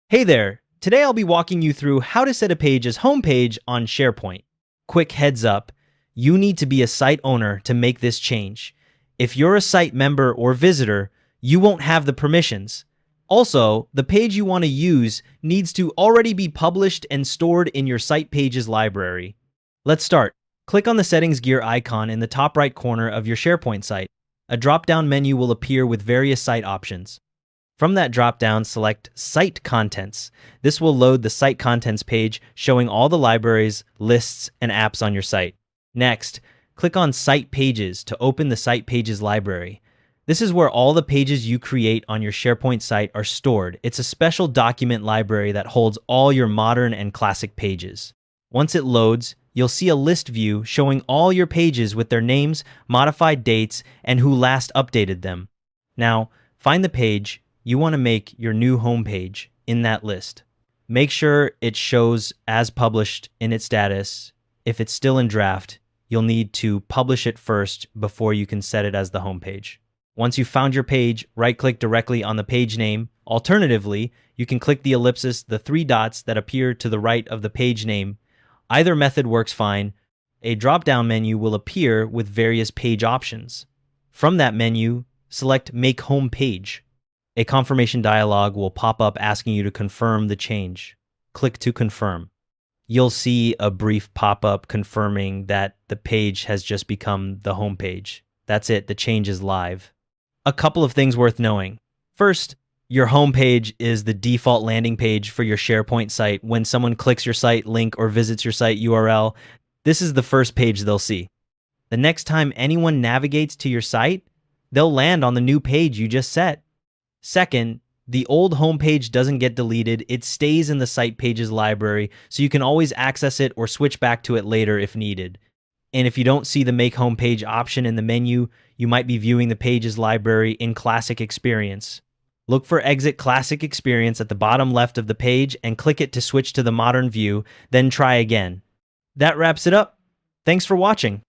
Hey there! Today I'll be walking you through how to set a page as homepage on SharePoint. Quick heads up, you need to be a site owner to make this change. If you're a site member or visitor, you won't have the permissions. Also, the page you want to use needs to already be published and stored in your site pages library. Let's start. Click on the settings gear icon in the top right corner of your SharePoint site. A drop-down menu will appear with various site options. From that drop-down, select Site Contents. This will load the Site Contents page showing all the libraries, lists, and apps on your site. Next, click on Site Pages to open the Site Pages library. This is where all the pages you create on your SharePoint site are stored. It's a special document library that holds all your modern and classic pages. Once it loads, you'll see a list view showing all your pages with their names, modified dates, and who last updated them. Now, find the page you want to make your new homepage in that list. Make sure it shows as published in its status. If it's still in draft, you'll need to publish it first before you can set it as the homepage. Once you've found your page, right-click directly on the page name. Alternatively, you can click the ellipsis, the three dots that appear to the right of the page name. Either method works fine. A drop-down menu will appear with various page options. From that menu, select Make Home Page. A confirmation dialog will pop up asking you to confirm the change. Click to confirm. You'll see a brief pop-up confirming that the page has just become the home page. That's it, the change is live. A couple of things worth knowing. First, your home page is the default landing page for your SharePoint site. When someone clicks your site link or visits your site URL, this is the first page they'll see. The next time anyone navigates to your site, they'll land on the new page you just set. Second, the old homepage doesn't get deleted. It stays in the site pages library, so you can always access it or switch back to it later if needed. And if you don't see the Make Homepage option in the menu, you might be viewing the pages library in Classic Experience. Look for Exit Classic Experience at the bottom left of the page and click it to switch to the modern view, then try again. That wraps it up. Thanks for watching.